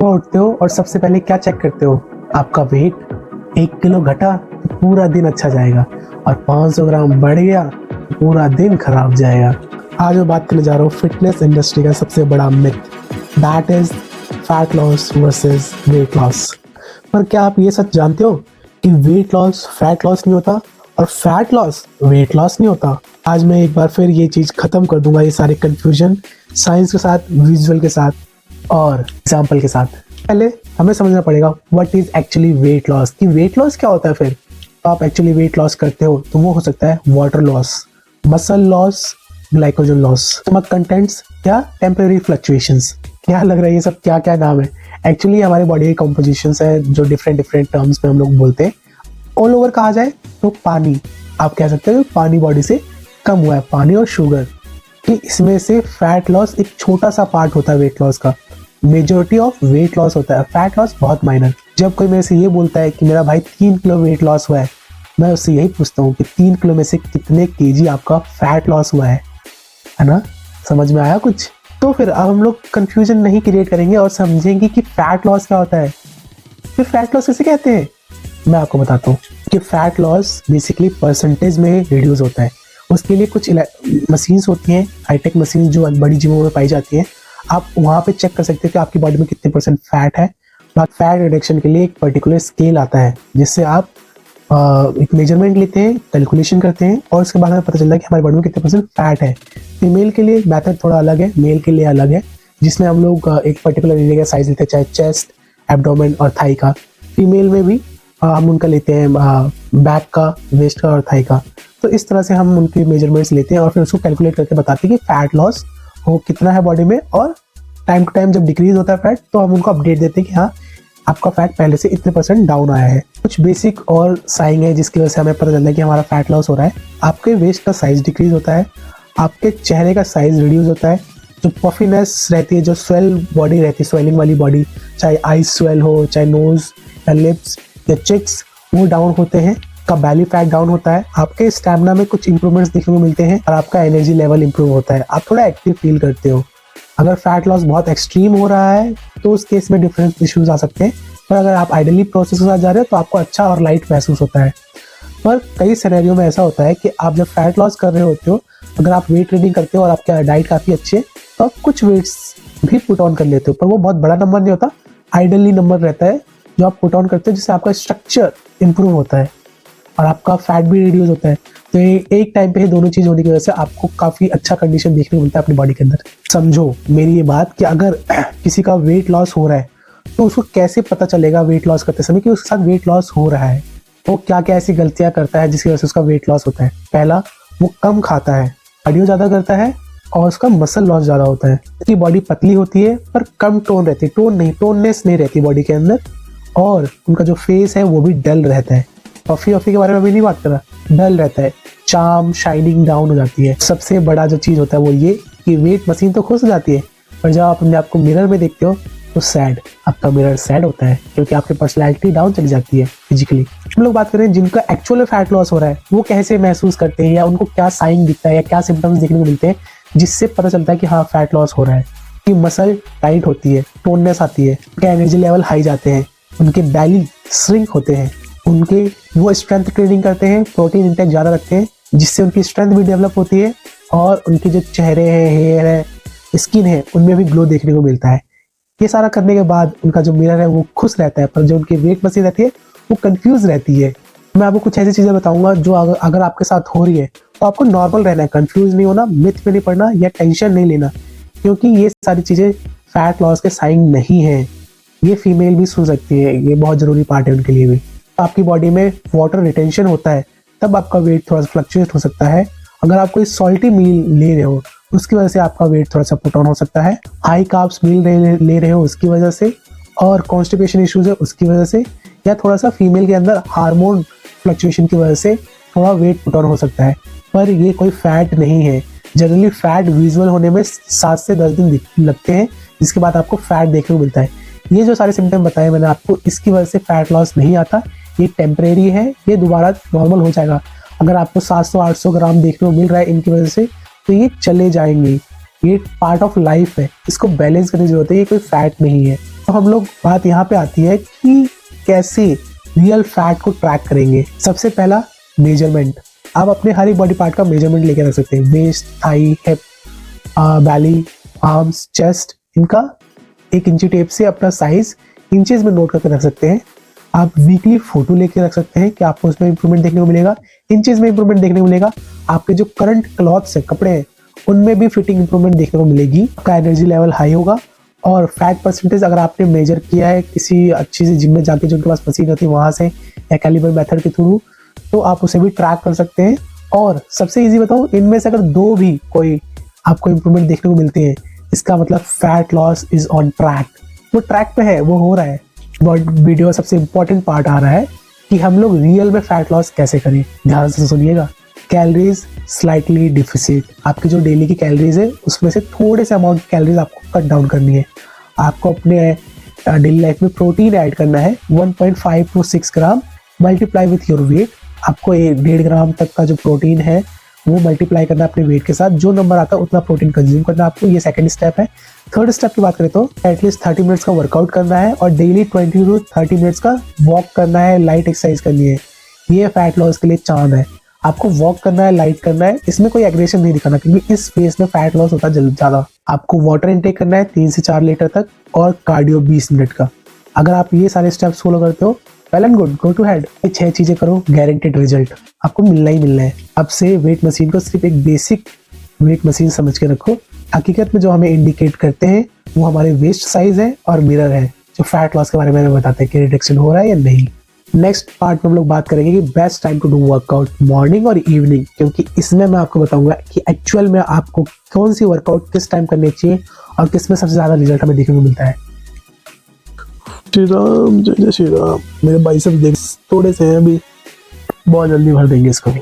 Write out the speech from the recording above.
सुबह उठते हो और सबसे पहले क्या चेक करते हो? आपका वेट 1 किलो घटा तो पूरा दिन अच्छा जाएगा, और 500 ग्राम बढ़ गया तो पूरा दिन खराब जाएगा। आज मैं बात करने जा रहा हूँ फिटनेस इंडस्ट्री का सबसे बड़ा myth, that is fat loss versus weight loss. पर क्या आप ये सच जानते हो कि वेट लॉस फैट लॉस नहीं होता और फैट लॉस वेट लॉस नहीं होता? आज मैं एक बार फिर ये चीज़ खत्म कर दूंगा, ये सारे कंफ्यूजन, साइंस के साथ, विजुअल के साथ और एग्जाम्पल के साथ। पहले हमें समझना पड़ेगा what is actually weight loss, कि वेट लॉस क्या होता है। फिर तो आप एक्चुअली वेट लॉस करते हो तो वो हो सकता है water loss, muscle loss, glycogen loss, stomach contents या टेम्परेरी फ्लक्चुएशंस। क्या लग रहा है ये सब क्या क्या नाम है? एक्चुअली हमारे बॉडी की कॉम्पोजिशंस है जो डिफरेंट डिफरेंट टर्म्स में हम लोग बोलते हैं। ऑल ओवर कहा जाए तो पानी, आप कह सकते हो पानी बॉडी से कम हुआ है, पानी और शुगर, कि इसमें से फैट लॉस एक छोटा सा पार्ट होता है वेट लॉस का। मेजॉरिटी ऑफ वेट लॉस होता है, फैट लॉस बहुत माइनर। जब कोई मेरे से ये बोलता है कि मेरा भाई 3 किलो वेट लॉस हुआ है, मैं उससे यही पूछता हूँ कि 3 किलो में से कितने केजी आपका फैट लॉस हुआ है ना? समझ में आया कुछ? तो फिर अब हम लोग कंफ्यूजन नहीं क्रिएट करेंगे और समझेंगे कि फैट लॉस क्या होता है। फिर फैट लॉस किसे कहते हैं, मैं आपको बताता हूँ कि फैट लॉस बेसिकली परसेंटेज में रिड्यूस होता है। उसके लिए कुछ मशीन्स होती हैं, हाईटेक मशीन जो बड़ी जिमों में पाई जाती हैं। आप वहाँ पे चेक कर सकते हो कि आपकी बॉडी में कितने परसेंट फैट है। फैट रिडक्शन के लिए एक पर्टिकुलर स्केल आता है जिससे आप एक मेजरमेंट लेते हैं, कैलकुलेशन करते हैं और उसके बाद हमें पता चलता है कि हमारी बॉडी में कितने परसेंट फैट है। फीमेल के लिए मेथड थोड़ा अलग है, मेल के लिए अलग है, जिसमें हम लोग एक पर्टिकुलर एरिया का साइज लेते हैं, चाहे चेस्ट, एब्डोमेन और थाई का। फीमेल में भी हम उनका लेते हैं बैक का, वेस्ट का और थाई का। तो इस तरह से हम उनकी मेजरमेंट्स लेते हैं और फिर उसको कैलकुलेट करके बताते हैं कि फैट लॉस हो कितना है बॉडी में, और टाइम टू टाइम जब डिक्रीज होता है फैट तो हम उनको अपडेट देते हैं कि हाँ आपका फैट पहले से इतने परसेंट डाउन आया है। कुछ बेसिक और साइन है जिसकी वजह से हमें पता चलता है कि हमारा फैट लॉस हो रहा है। आपके वेस्ट का साइज डिक्रीज होता है, आपके चेहरे का साइज रिड्यूस होता है, जो पफीनेस रहती है, जो स्वेल बॉडी रहती है, स्वेलिंग वाली बॉडी, चाहे आईज स्वेल हो, चाहे नोज या लिप्स या चिक्स, वो डाउन होते हैं। का बैली फैट डाउन होता है, आपके स्टैमिना में कुछ इंप्रूवमेंट्स देखने को मिलते हैं और आपका एनर्जी लेवल इंप्रूव होता है, आप थोड़ा एक्टिव फील करते हो। अगर फैट लॉस बहुत एक्सट्रीम हो रहा है तो उस केस में डिफरेंट इश्यूज आ सकते हैं, पर अगर आप आइडियली प्रोसेस के साथ जा रहे हो तो आपको अच्छा और लाइट महसूस होता है। पर कई सिनेरियो में ऐसा होता है कि आप जब फैट लॉस कर रहे होते हो, अगर आप वेट ट्रेनिंग करते हो और आपका डाइट काफ़ी अच्छी है तो आप कुछ वेट्स भी पुट ऑन कर लेते हो, पर वो बहुत बड़ा नंबर नहीं होता, आइडियली नंबर रहता है जो आप पुट ऑन करते हो, जिससे आपका स्ट्रक्चर इंप्रूव होता है और आपका फैट भी रिड्यूस होता है। तो एक टाइम पे ही दोनों चीज़ होने की वजह से आपको काफ़ी अच्छा कंडीशन देखने को मिलता है अपनी बॉडी के अंदर। समझो मेरी ये बात कि अगर किसी का वेट लॉस हो रहा है तो उसको कैसे पता चलेगा वेट लॉस करते समय कि उसके साथ वेट लॉस हो रहा है। वो क्या क्या ऐसी गलतियाँ करता है जिसकी वजह से उसका वेट लॉस होता है। पहला, वो कम खाता है, कार्डियो ज़्यादा करता है और उसका मसल लॉस ज़्यादा होता है। उसकी बॉडी पतली होती है पर कम टोन रहती है, टोननेस नहीं रहती बॉडी के अंदर, और उनका जो फेस है वो भी डल रहता है। पफी के बारे में अभी नहीं बात कर रहा, डल रहता है, चार्म शाइनिंग डाउन हो जाती है। सबसे बड़ा जो चीज़ होता है वो ये कि वेट मशीन तो खुश हो जाती है, पर जब आप अपने आप को मिरर में देखते हो तो सैड, आपका मिरर सैड होता है क्योंकि आपकी पर्सनैलिटी डाउन चली जाती है फिजिकली। हम लोग बात करें जिनका एक्चुअल फैट लॉस हो रहा है, वो कैसे महसूस करते हैं या उनको क्या साइन दिखता है या क्या सिम्टम्स देखने को मिलते हैं जिससे पता चलता है कि हाँ फैट लॉस हो रहा है। कि मसल टाइट होती है, टोननेस आती है, उनके एनर्जी लेवल हाई जाते हैं, उनके बैली श्रिंक होते हैं, उनके वो स्ट्रेंथ ट्रेनिंग करते हैं, प्रोटीन इंटेक ज़्यादा रखते हैं जिससे उनकी स्ट्रेंथ भी डेवलप होती है, और उनके जो चेहरे हैं, हेयर है, स्किन है, उनमें भी ग्लो देखने को मिलता है। ये सारा करने के बाद उनका जो मिरर है वो खुश रहता है, पर जो उनकी वेट मशीन रहती है वो कंफ्यूज रहती है। मैं आपको कुछ ऐसी चीज़ें बताऊंगा जो अगर आपके साथ हो रही है तो आपको नॉर्मल रहना है, कंफ्यूज नहीं होना, मिथ में नहीं पड़ना या टेंशन नहीं लेना, क्योंकि ये सारी चीज़ें फैट लॉस के साइन नहीं है। ये फीमेल भी सुन सकती है, ये बहुत ज़रूरी पार्ट है उनके लिए भी। आपकी बॉडी में वाटर रिटेंशन होता है तब आपका वेट थोड़ा सा फ्लक्चुएट हो सकता है। अगर आप कोई सॉल्टी मील ले रहे हो उसकी वजह से आपका वेट थोड़ा सा पुट ऑन हो सकता है। हाई कार्ब्स मील ले रहे हो उसकी वजह से, और कॉन्स्टिपेशन इश्यूज है उसकी वजह से, या थोड़ा सा फीमेल के अंदर हार्मोन फ्लक्चुएशन की वजह से थोड़ा वेट पुट ऑन हो सकता है, पर ये कोई फैट नहीं है। जनरली फैट विजुअल होने में 7 से 10 दिन लगते हैं, जिसके बाद आपको फैट देखने को मिलता है। ये जो सारे सिम्टम बताए मैंने आपको, इसकी वजह से फैट लॉस नहीं आता, ये टेम्परेरी है, ये दोबारा नॉर्मल हो जाएगा। अगर आपको 700-800 ग्राम देखने को मिल रहा है इनकी वजह से, तो ये चले जाएंगे, ये पार्ट ऑफ लाइफ है, इसको बैलेंस करने की जरूरत है, ये कोई फैट नहीं है। तो हम लोग बात यहाँ पे आती है कि कैसे रियल फैट को ट्रैक करेंगे। सबसे पहला मेजरमेंट। आप अपने हर एक बॉडी पार्ट का मेजरमेंट लेके रख सकते हैं। वेस्ट, थाई, हिप, बैली, आर्म्स, चेस्ट, इनका एक इंची टेप से अपना साइज इंचेस में नोट करके रख सकते हैं। आप वीकली फोटो लेके रख सकते हैं कि आपको उसमें इंप्रूवमेंट देखने को मिलेगा, इंचेस में इंप्रूवमेंट देखने को मिलेगा। आपके जो करंट क्लॉथ्स है, कपड़े हैं, उनमें भी फिटिंग इंप्रूवमेंट देखने को मिलेगी। आपका एनर्जी लेवल हाई होगा और फैट परसेंटेज अगर आपने मेजर किया है किसी अच्छी सी जिम में जाके जिनके पास मशीन होती है वहां से या कैलिबर मेथड के थ्रू, तो आप उसे भी ट्रैक कर सकते हैं। और सबसे इजी बताऊं, इनमें से अगर दो भी कोई आपको इंप्रूवमेंट देखने को मिलते हैं, इसका मतलब fat loss is on track. वो ट्रैक पे है, वो हो रहा है। वीडियो सबसे इंपॉर्टेंट पार्ट आ रहा है कि हम लोग रियल में फैट लॉस कैसे करें। ध्यान से सुनिएगा। Calories slightly deficit. आपकी जो डेली की कैलोरीज है उसमें से थोड़े से अमाउंट की कैलोरीज आपको कट डाउन करनी है। आपको अपने डेली लाइफ में प्रोटीन ऐड करना है 1.5 to 6 gram multiply with your weight. आपको 1.5 ग्राम तक का जो प्रोटीन है वो मल्टीप्लाई करना अपने वेट के साथ। जो नंबर आता है उतना प्रोटीन कंज्यूम करना आपको। ये सेकंड स्टेप है। थर्ड स्टेप की बात करें तो एटलीस्ट 30 मिनट्स का वर्कआउट करना है और डेली 20 to 30 मिनट्स का वॉक करना है, लाइट एक्सरसाइज करनी है। ये फैट लॉस के लिए चांद है। आपको वॉक करना है, लाइट करना है, इसमें कोई एग्रेशन नहीं दिखाना क्योंकि इस फेज में फैट लॉस होता है ज्यादा। आपको वाटर इनटेक करना है 3 से 4 लीटर तक और कार्डियो 20 मिनट का। अगर आप ये सारे स्टेप्स फॉलो करते हो, well and good, go to head. ये 6 चीजें करो, गारंटेड रिजल्ट आपको मिलना ही मिलना है। अब से वेट मशीन को सिर्फ एक बेसिक वेट मशीन समझ के रखो। हकीकत में जो हमें इंडिकेट करते हैं वो हमारे वेस्ट साइज है और मिरर है, जो फैट लॉस के बारे में हमें बताते हैं कि रिडक्शन हो रहा है या नहीं। नेक्स्ट पार्ट में हम लोग बात करेंगे कि best time to do workout, morning और इवनिंग, क्योंकि इसमें मैं आपको बताऊंगा कि एक्चुअल में आपको कौन सी वर्कआउट किस टाइम करनी चाहिए और किस में सबसे ज्यादा रिजल्ट हमें देखने को मिलता है। श्री राम, जय जय श्री राम। मेरे बाइसेप्स देख थोड़े से हैं अभी, बहुत जल्दी भर देंगे इसको भी।